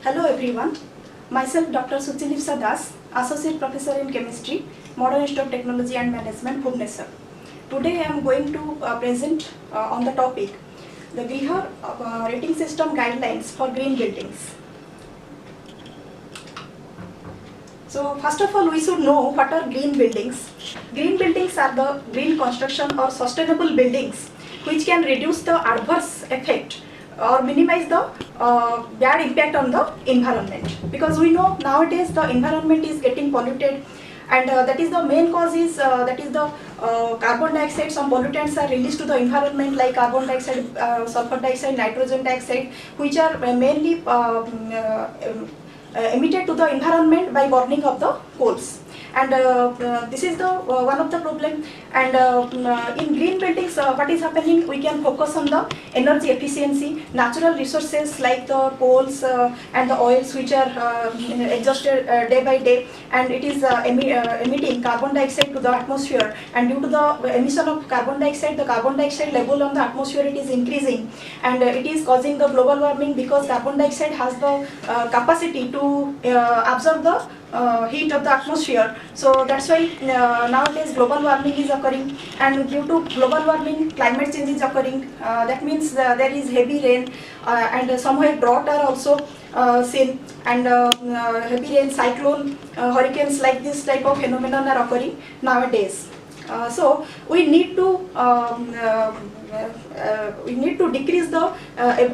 Hello everyone, myself Dr. Suchilipsa Das, Associate Professor in Chemistry, Modern Institute of Technology and Management, Bhubaneswar. Today I am going to present on the topic the GRIHA rating system guidelines for green buildings. So first of all we should know what are green buildings. Green buildings are the green construction or sustainable buildings which can reduce the adverse effect or minimize the bad impact on the environment, because we know nowadays the environment is getting polluted, and that is the main cause is that is the carbon dioxide. Some pollutants are released to the environment like carbon dioxide, sulfur dioxide, nitrogen dioxide, which are mainly emitted to the environment by burning of the coals. And this is the one of the problem. And in green buildings, what is happening, we can focus on the energy efficiency, natural resources like the coals and the oils which are exhausted day by day, and it is emitting carbon dioxide to the atmosphere, and due to the emission of carbon dioxide, the carbon dioxide level on the atmosphere it is increasing, and it is causing the global warming, because carbon dioxide has the capacity to absorb the heat of the atmosphere. So that's why nowadays global warming is occurring, and due to global warming climate change is occurring. That means there is heavy rain and somewhere drought are also seen, and heavy rain, cyclone, hurricanes, like this type of phenomenon are occurring nowadays. So we need to decrease the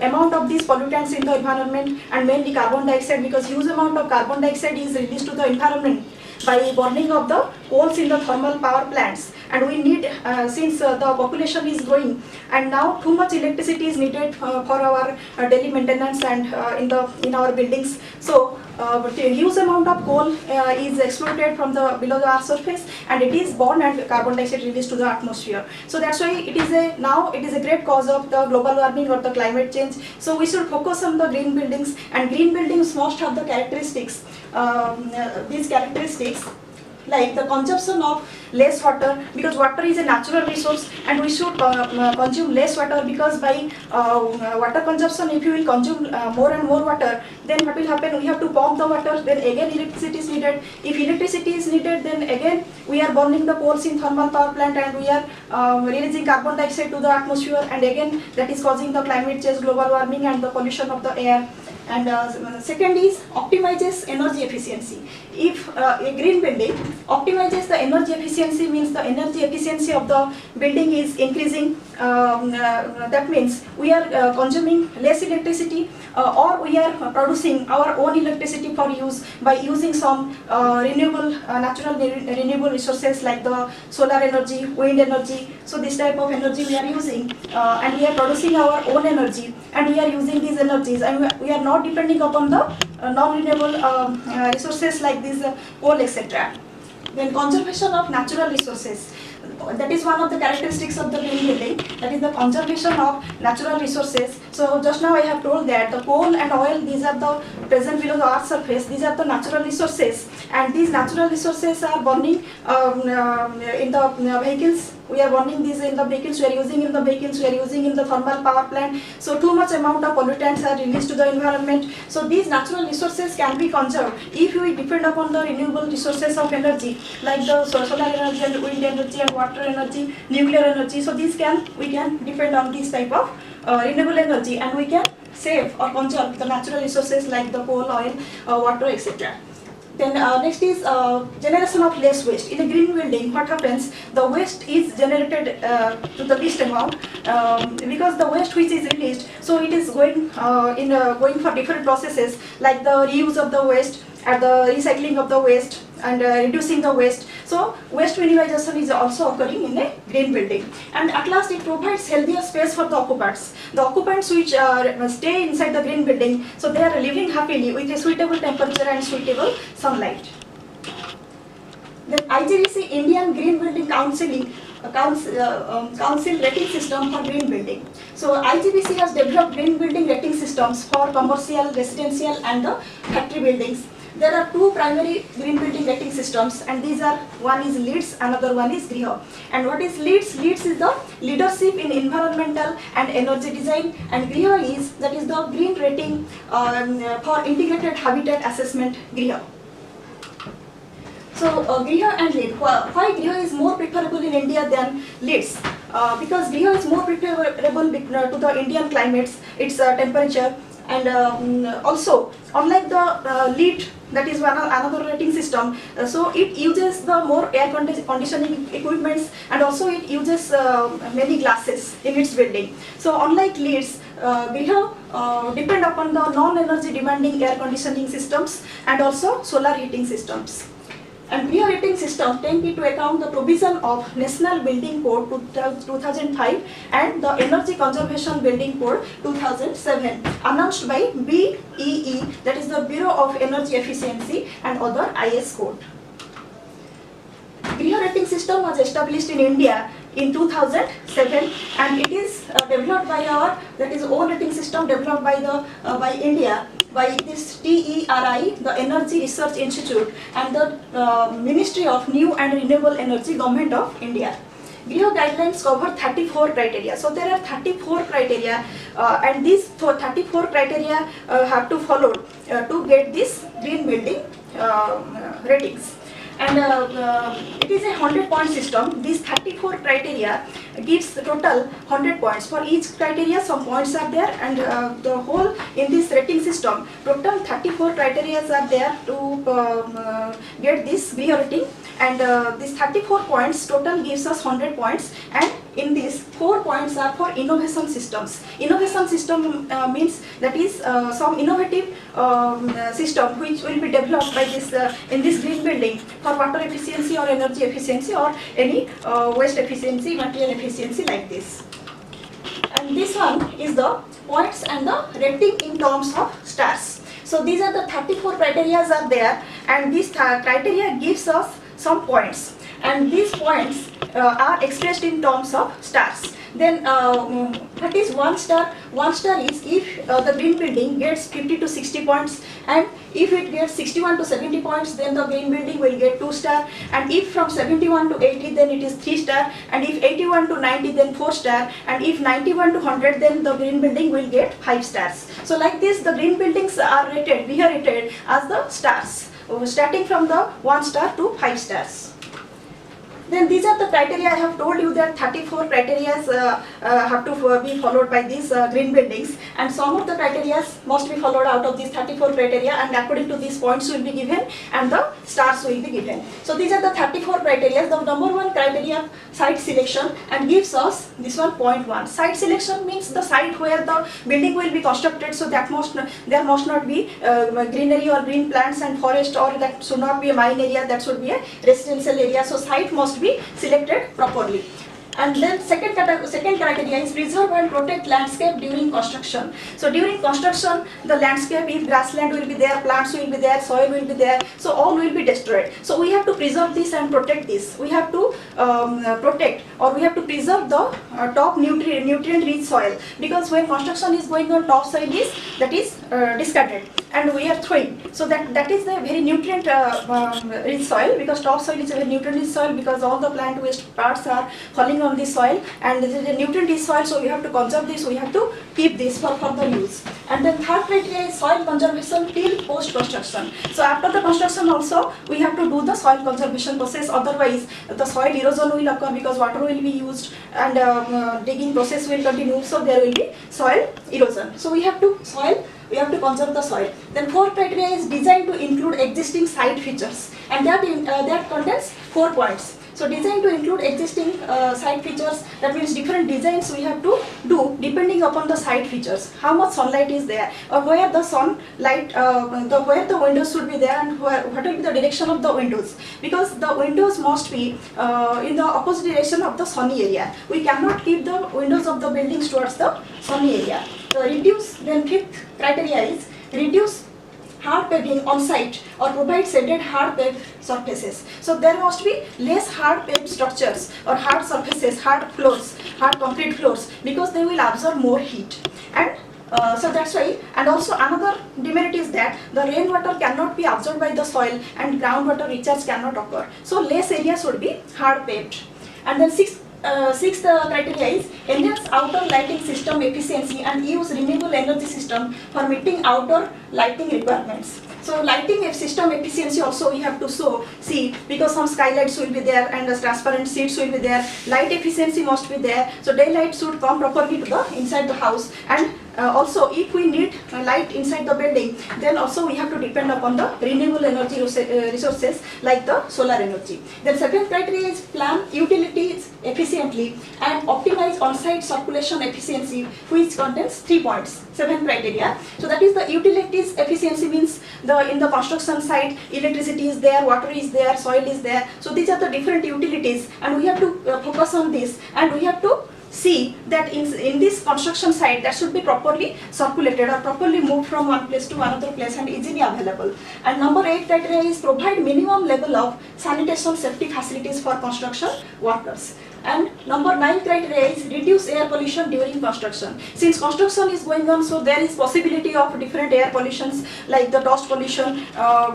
amount of these pollutants in the environment, and mainly carbon dioxide, because huge amount of carbon dioxide is released to the environment by burning of the coals in the thermal power plants. And we need, since the population is growing, and now too much electricity is needed for our daily maintenance and in our buildings. So a huge amount of coal is exploited from the below the earth surface, and it is burned and carbon dioxide released to the atmosphere. So that's why it is a great cause of the global warming or the climate change. So we should focus on the green buildings, and green buildings must have the characteristics, these characteristics, like the consumption of less water, because water is a natural resource and we should consume less water, because by water consumption, if you will consume more and more water, then what will happen, we have to pump the water, then again electricity is needed. If electricity is needed, then again we are burning the coals in thermal power plant, and we are releasing carbon dioxide to the atmosphere, and again that is causing the climate change, global warming, and the pollution of the air. And second is optimizes energy efficiency. If a green building optimizes the energy efficiency, means the energy efficiency of the building is increasing. That means we are consuming less electricity, or we are producing our own electricity for use by using some natural renewable resources like the solar energy, wind energy. So this type of energy we are using, and we are producing our own energy, and we are using these energies, and we are not depending upon the non-renewable resources like this coal, etc. Then conservation of natural resources. That is one of the characteristics of the green building, that is the conservation of natural resources. So just now I have told that the coal and oil, these are the present below the earth surface, these are the natural resources, and these natural resources are burning in the vehicles. We are burning these in the vehicles, we are using in the vehicles, we are using in the thermal power plant. So too much amount of pollutants are released to the environment. So these natural resources can be conserved if we depend upon the renewable resources of energy, like the solar energy and wind energy and water energy, nuclear energy. So we can depend on this type of renewable energy, and we can save or conserve the natural resources like the coal, oil, water, etc. Then next is generation of less waste. In a green building, what happens, the waste is generated to the least amount, because the waste which is released, so it is going going for different processes like the reuse of the waste and the recycling of the waste, and reducing the waste. So waste minimization is also occurring in a green building. And at last it provides healthier space for the occupants. The occupants which stay inside the green building, so they are living happily with a suitable temperature and suitable sunlight. Then IGBC, Indian Green Building Council rating system for green building. So IGBC has developed green building rating systems for commercial, residential, and the factory buildings. there are two primary green building rating systems, and these are, one is LEEDS, another one is GRIHA. And what is LEEDS? LEEDS is the leadership in environmental and energy design, and GRIHA is, that is the green rating for integrated habitat assessment, GRIHA. So GRIHA and LEED. Why GRIHA is more preferable in India than LEEDS? Because GRIHA is more preferable to the Indian climates, its temperature, and also unlike the LEED, that is another rating system, so it uses the more air conditioning equipments, and also it uses many glasses in its building. So unlike LEEDS, GRIHA depend upon the non-energy demanding air conditioning systems and also solar heating systems. And GRIHA rating system take into account the provision of National Building Code 2005 and the Energy Conservation Building Code 2007 announced by BEE, that is the Bureau of Energy Efficiency, and other IS code. GRIHA rating system was established in India in 2007, and it is developed by our, that is own rating system developed by the by India, by this TERI, the Energy Research Institute, and the Ministry of New and Renewable Energy, Government of India. GRIHA guidelines cover 34 criteria. So there are 34 criteria, and these 34 criteria have to follow to get this green building ratings. And it is a 100-point system. These 34 criteria gives the total 100 points. For each criteria, some points are there, and the whole in this rating system, total 34 criteria are there to get this GRIHA rating. And these 34 points total gives us 100 points, and in these 4 points are for innovation systems. Innovation system means that is some innovative system which will be developed by this in this green building for water efficiency or energy efficiency or any waste efficiency, material efficiency, like this. And this one is the points and the rating in terms of stars. So these are the 34 criteria are there, and this criteria gives us some points, and these points are expressed in terms of stars. Then what is 1 star? 1 star is if the green building gets 50 to 60 points, and if it gets 61 to 70 points, then the green building will get 2 star, and if from 71 to 80, then it is 3 star, and if 81 to 90, then 4 star, and if 91 to 100, then the green building will get 5 stars. So like this, the green buildings are rated, we are rated as the stars, starting from the 1 star to 5 stars. Then these are the criteria. I have told you that 34 criteria have to be followed by these green buildings, and some of the criteria must be followed out of these 34 criteria, and according to these points will be given and the stars will be given. So these are the 34 criteria. The number 1 criteria, site selection, and gives us this one, point 1. Site selection means the site where the building will be constructed, so that there must not be greenery or green plants and forest, or that should not be a mine area, that should be a residential area. So site must be selected properly. And then second criteria is preserve and protect landscape during construction. So during construction, the landscape, if grassland will be there, plants will be there, soil will be there, so all will be destroyed. So we have to preserve this and protect this. We have to protect, or we have to preserve the top nutrient rich soil, because when construction is going on, top soil is discarded and we are throwing. So that is the very nutrient rich soil, because top soil is a very nutrient rich soil, because all the plant waste parts are falling on this soil, and this is a nutrient rich soil, so we have to conserve this, we have to keep this for further use. And then third criteria is soil conservation till post construction. So after the construction also we have to do the soil conservation process, otherwise the soil erosion will occur, because water will be used and digging process will continue, so there will be soil erosion. So we have to conserve the soil. Then fourth criteria is design to include existing site features, and that contains 4 points. So design to include existing site features, that means different designs we have to do depending upon the site features. How much sunlight is there, or where the sunlight, where the windows should be there, and what will be the direction of the windows, because the windows must be in the opposite direction of the sunny area. We cannot keep the windows of the buildings towards the sunny area. Then fifth criteria is reduce hard paving on site or provide shaded hard paved surfaces. So there must be less hard paved structures or hard surfaces, hard floors, hard concrete floors, because they will absorb more heat. And So that's why, and also another demerit is that the rainwater cannot be absorbed by the soil and groundwater recharge cannot occur. So less areas would be hard paved. And then sixth criteria is enhance outdoor lighting system efficiency and use renewable energy system for meeting outdoor lighting requirements. So lighting system efficiency also we have to see, because some skylights will be there and the transparent seats will be there. Light efficiency must be there. So daylight should come properly to the inside the house, and also if we need light inside the building, then also we have to depend upon the renewable energy resources like the solar energy. Then second criteria is plan utilities efficiently and optimize on-site circulation efficiency, which contains 3 points, 7 criteria. So that is the utilities efficiency means in the construction site, electricity is there, water is there, soil is there. So these are the different utilities, and we have to focus on this, and we have to see that in this construction site that should be properly circulated or properly moved from one place to another place and easily available. And number 8 criteria is provide minimum level of sanitation safety facilities for construction workers. And number 9 criteria is reduce air pollution during construction. Since construction is going on, so there is possibility of different air pollutions like the dust pollution,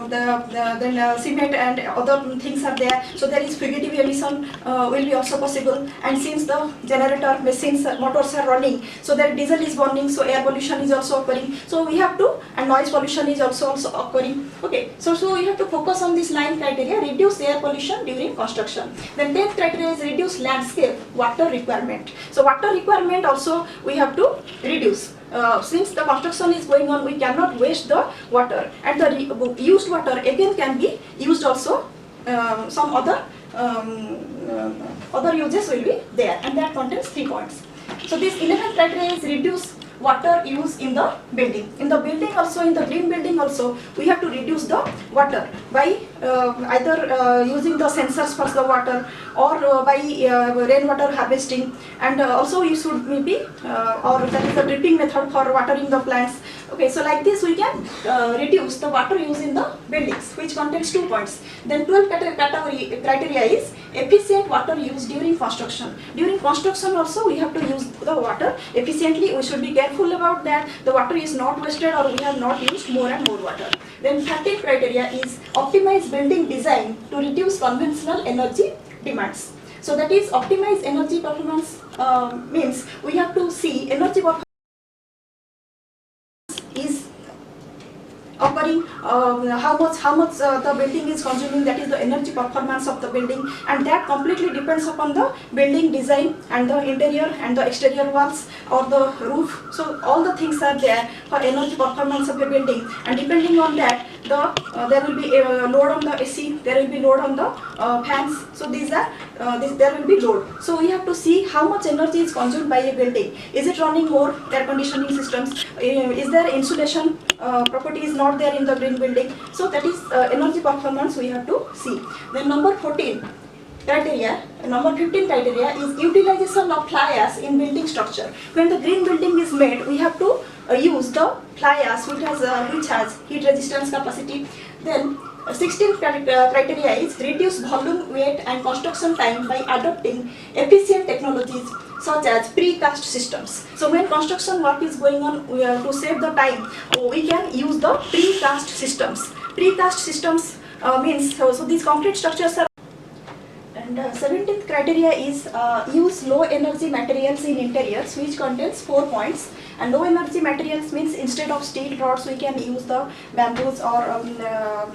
then cement and other things are there. So there is fugitive emission will be also possible. And since the generator machines motors are running, so their diesel is burning, so air pollution is also occurring. So we have to, and noise pollution is also occurring. Okay, so we have to focus on this 9 criteria, reduce air pollution during construction. Then 10th criteria is reduce landscape water requirement. So water requirement also we have to reduce. Since the construction is going on, we cannot waste the water, and the used water again can be used also. Some other uses will be there, and that contains 3 points. So this 11th criteria is reduce water use in the building. In the building also, in the green building also, we have to reduce the water by either using the sensors for the water, or by rainwater harvesting, and also you should maybe or that is the dripping method for watering the plants. Okay, so like this we can reduce the water use in the buildings, which contains 2 points. Then 12th criteria is efficient water use during construction. During construction also we have to use the water efficiently. We should be careful about that the water is not wasted or we have not used more and more water. Then 13th criteria is optimize building design to reduce conventional energy demands. So that is optimize energy performance means we have to see energy performance is occurring, how much the building is consuming, that is the energy performance of the building, and that completely depends upon the building design and the interior and the exterior walls or the roof. So all the things are there for energy performance of a building, and depending on that there will be a load on the AC, there will be load on the fans. So these are there will be load. So we have to see how much energy is consumed by a building. Is it running more air conditioning systems? Is there insulation property is not there in the green building? So that is energy performance we have to see. Then number 14 criteria, number 15 criteria is utilization of fly ash in building structure. When the green building is made, we have to use the fly ash which has heat resistance capacity. Then 16th criteria is reduce volume, weight and construction time by adopting efficient technologies such as precast systems. So when construction work is going on, we have to save the time, we can use the precast systems. Precast systems means so these concrete structures are. And 17th criteria is use low energy materials in interiors, which contains 4 points. And low energy materials means instead of steel rods we can use the bamboos or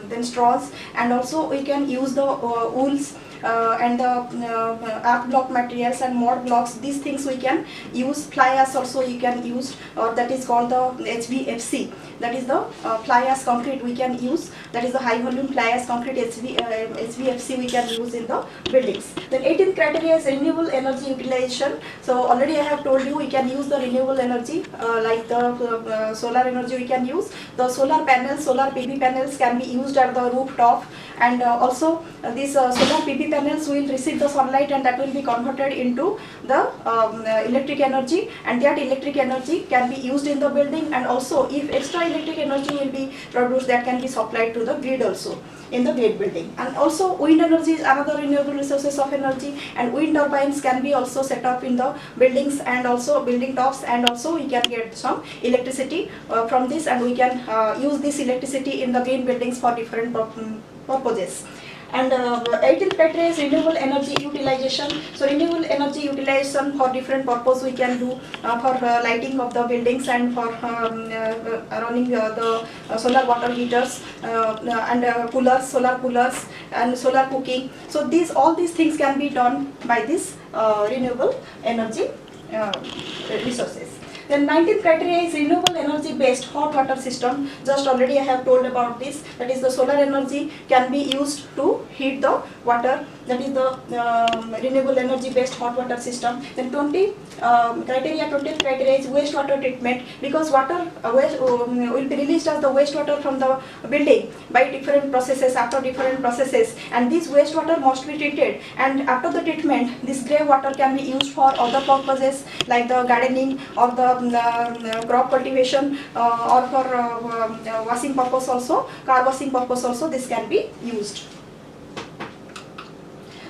then straws, and also we can use the wools and the arc block materials and mod blocks. These things we can use. Fly ash also you can use, or that is called the HVFC, that is the fly ash concrete we can use, that is the high volume fly ash concrete HVFC we can use in the buildings. Then 18th criteria is renewable energy utilization. So already I have told you we can use the renewable energy like the solar energy we can use. The solar panels, solar PV panels can be used at the rooftop, and also these solar PV panels will receive the sunlight and that will be converted into the electric energy, and that electric energy can be used in the building, and also if extra electric energy will be produced, that can be supplied to the grid also in the grid building. And also wind energy is another renewable resources of energy, and wind turbines can be also set up in the buildings and also building tops, and also we can get some electricity from this, and we can use this electricity in the green buildings for different purposes. And 18th criteria is renewable energy utilization. So renewable energy utilization for different purpose we can do for lighting of the buildings, and for running the solar water heaters and coolers, solar coolers, and solar cooking. So all these things can be done by this renewable energy resources. Then 19th criteria is renewable energy based hot water system. Just already I have told about this. That is the solar energy can be used to heat the water. That is the renewable energy based hot water system. Then 20th criteria is wastewater treatment, because water will be released as the wastewater from the building by different processes, after different processes, and this wastewater must be treated, and after the treatment this grey water can be used for other purposes like the gardening or the crop cultivation or for washing purpose also, car washing purpose also, this can be used.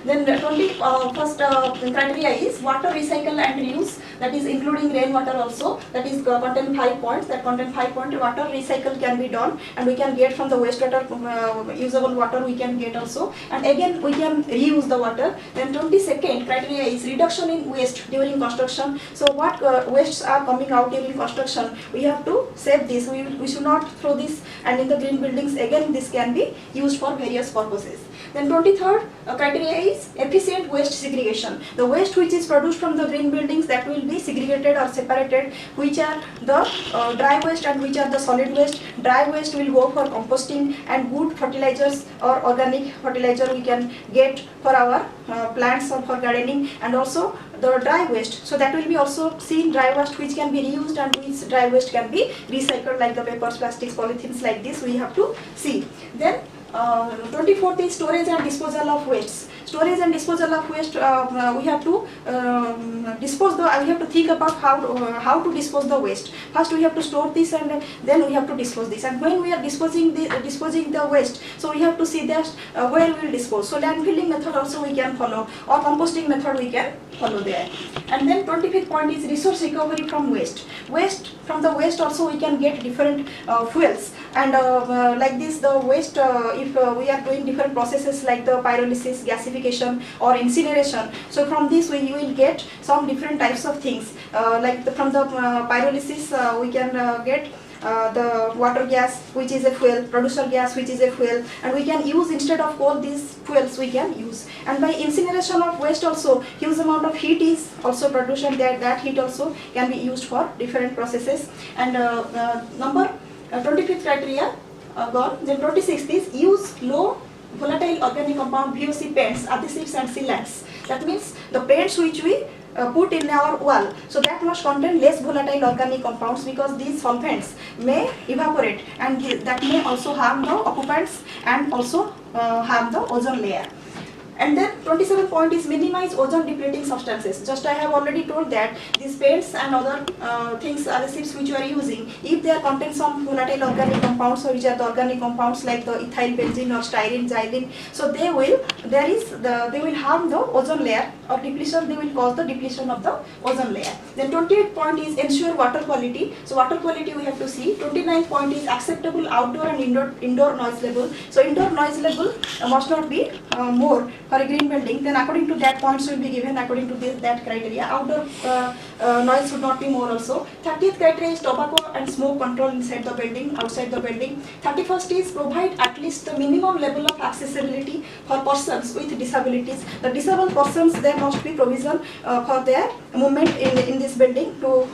Then 21st criteria is water recycle and reuse, that is including rainwater also, that is contain 5 points, that contain 5 points. Water recycle can be done, and we can get from the wastewater usable water we can get also, and again we can reuse the water. Then 22nd criteria is reduction in waste during construction. So what wastes are coming out during construction, we have to save this, we should not throw this, and in the green buildings again this can be used for various purposes. Then 23rd criteria is efficient waste segregation. The waste which is produced from the green buildings, that will be segregated or separated, which are the dry waste and which are the solid waste. Dry waste will go for composting, and good fertilizers or organic fertilizer we can get for our plants or for gardening, and also the dry waste. So that will be also seen dry waste which can be reused and which dry waste can be recycled, like the papers, plastics, polythenes, like this we have to see. Then 24th is storage and disposal of waste. Storage and disposal of waste, we have to we have to think about how to dispose the waste. First we have to store this, and then we have to dispose this. And when we are disposing the waste, so we have to see that where we will dispose. So landfilling method also we can follow, or composting method we can follow there. And then 25th point is resource recovery from waste. From the waste also we can get different fuels, and like this the waste, if we are doing different processes like the pyrolysis, gasification or incineration, so from this we will get some different types of things, like from the pyrolysis we can get the water gas which is a fuel, producer gas which is a fuel, and we can use instead of coal, these fuels we can use. And by incineration of waste also huge amount of heat is also produced, and that heat also can be used for different processes. And number 25th criteria gone. Then 26th is use low volatile organic compound VOC paints, adhesives and sealants. That means the paints which we put in our wall, so that must contain less volatile organic compounds, because these solvents may evaporate, and that may also harm the occupants and also harm the ozone layer. And then 27th point is minimize ozone depleting substances. Just I have already told that these paints and other things, adhesives which you are using, if they are contain some volatile organic compounds, or which are the organic compounds like the ethyl benzene or styrene, xylene, so they will harm the ozone layer, or depletion, they will cause the depletion of the ozone layer. Then 28th point is ensure water quality. So water quality we have to see. 29th point is acceptable outdoor and indoor noise level. So indoor noise level must not be more for a green building. Then according to that, points will be given according to that criteria. Outdoor noise should not be more also. 30th criteria is tobacco and smoke control inside the building, outside the building. 31st is provide at least the minimum level of accessibility for persons with disabilities. The disabled persons, there must be provision for their movement in this building. To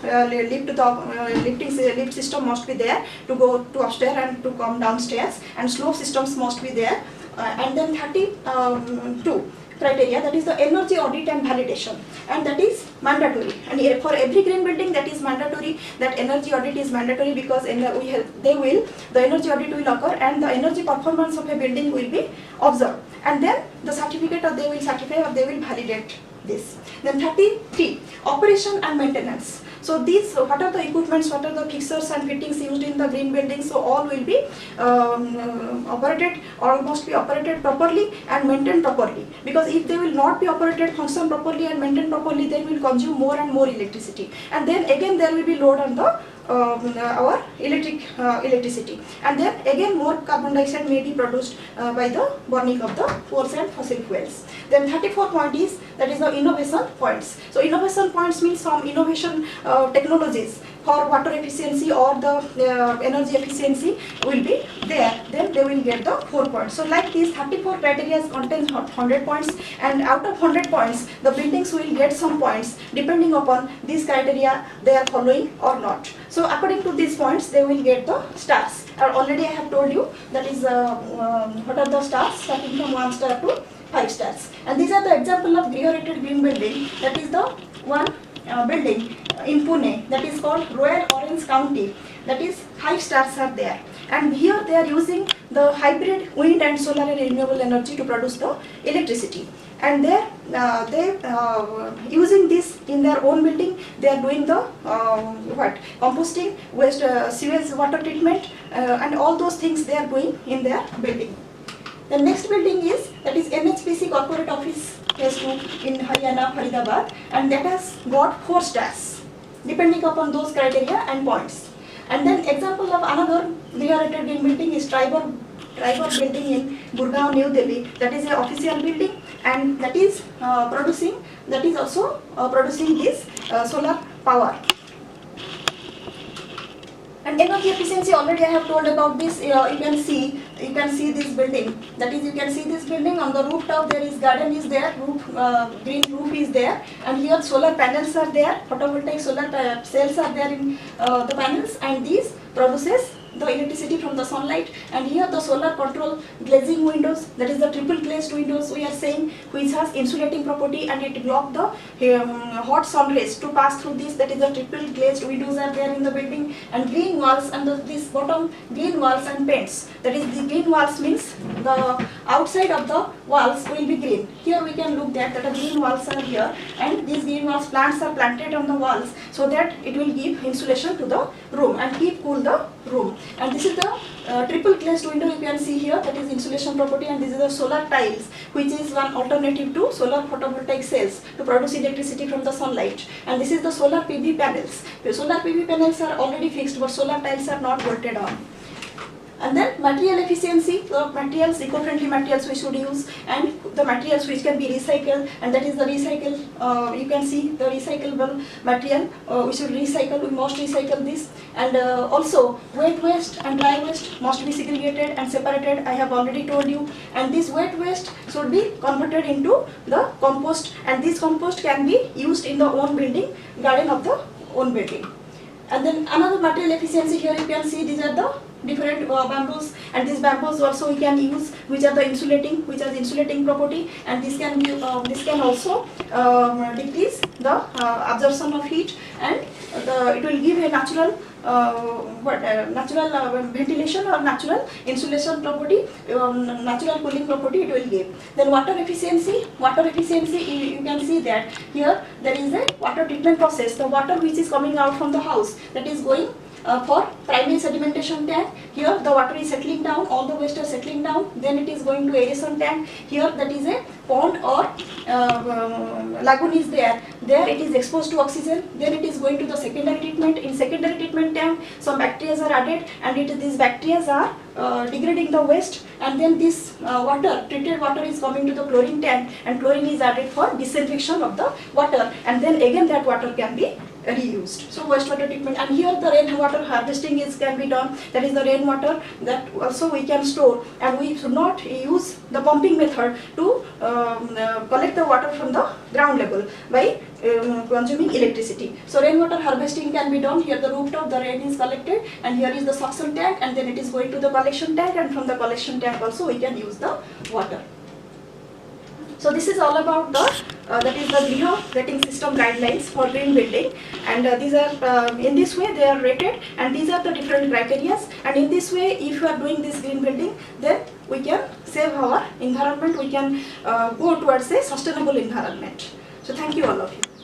lift system must be there to go to upstairs and to come downstairs, and slope systems must be there. And then 32, criteria, that is the energy audit and validation, and that is mandatory. And for every green building, that is mandatory, that energy audit is mandatory, because the energy audit will occur and the energy performance of a building will be observed, and then the certificate, or they will certify or they will validate this. Then 33, operation and maintenance. So these, what are the equipments, what are the fixtures and fittings used in the green building, so all will be operated, or must be operated properly and maintained properly, because if they will not be operated, function properly and maintained properly, they will consume more and more electricity, and then again there will be load on the our electricity, and then again more carbon dioxide may be produced by the burning of the coals and fossil fuels. Then 34 point is, that is the innovation points. So innovation points means some innovation technologies for water efficiency or the energy efficiency will be there, then they will get the 4 points. So like these 34 criteria contains 100 points, and out of 100 points the buildings will get some points depending upon these criteria they are following or not. So according to these points they will get the stars. Already I have told you that is what are the stars, starting from 1 star to 5 stars. And these are the example of Geo-rated green building. That is the one building in Pune, that is called Royal Orange County, that is 5 stars are there, and here they are using the hybrid wind and solar and renewable energy to produce the electricity, and they using this in their own building. They are doing the composting, waste, sewage water treatment, and all those things they are doing in their building. The next building is, that is NHPC Corporate Office Phase 2 in Haryana, Faridabad, and that has got 4 stars depending upon those criteria and points. And then example of another Geo-rated green building is Tribor building in Gurgaon, New Delhi. That is an official building, and that is producing this solar power. And energy efficiency, already I have told about this. You can see this building. That is, you can see this building on the rooftop. There is garden is there, green roof is there, and here solar panels are there. Photovoltaic solar cells are there in the panels, and these produces the electricity from the sunlight. And here the solar control glazing windows, that is the triple glazed windows we are saying, which has insulating property and it block the hot sun rays to pass through this. That is the triple glazed windows are there in the building, and green walls, and this bottom green walls and paints. That is, the green walls means the outside of the walls will be green. Here we can look that the green walls are here, and these green walls plants are planted on the walls so that it will give insulation to the room and keep cool the room. And this is the triple glazed window you can see here, that is insulation property, and this is the solar tiles, which is one alternative to solar photovoltaic cells to produce electricity from the sunlight. And this is the solar PV panels. The solar PV panels are already fixed, but solar tiles are not bolted on. And then material efficiency, the materials, eco-friendly materials we should use, and the materials which can be recycled, and that is the recycle, you can see the recyclable material, we should recycle, we must recycle this. And also wet waste and dry waste must be segregated and separated, I have already told you. And this wet waste should be converted into the compost, and this compost can be used in the own building, garden of the own building. And then another material efficiency, here you can see these are the different bamboos, and these bamboos also we can use, which are the insulating, which has insulating property, and this can be this can also decrease the absorption of heat, and it will give a natural natural ventilation or natural insulation property, natural cooling property it will give. Then water efficiency, you can see that here there is a water treatment process. The water which is coming out from the house, that is going for primary sedimentation tank. Here the water is settling down, all the waste are settling down, then it is going to aeration tank. Here that is a pond or lagoon is there, it is exposed to oxygen, then it is going to the secondary treatment. In secondary treatment tank some bacteria are added, and these bacteria are degrading the waste, and then this treated water is coming to the chlorine tank, and chlorine is added for disinfection of the water, and then again that water can be reused. So wastewater treatment, and here the rainwater harvesting can be done. That is the rainwater that also we can store, and we should not use the pumping method to collect the water from the ground level by consuming electricity. So rainwater harvesting can be done. Here the rooftop, the rain is collected, and here is the suction tank, and then it is going to the collection tank, and from the collection tank also we can use the water. So this is all about the that is the Griha rating system guidelines for green building, and these are in this way they are rated, and these are the different criteria. And in this way, if you are doing this green building, then we can save our environment. We can go towards a sustainable environment. So thank you all of you.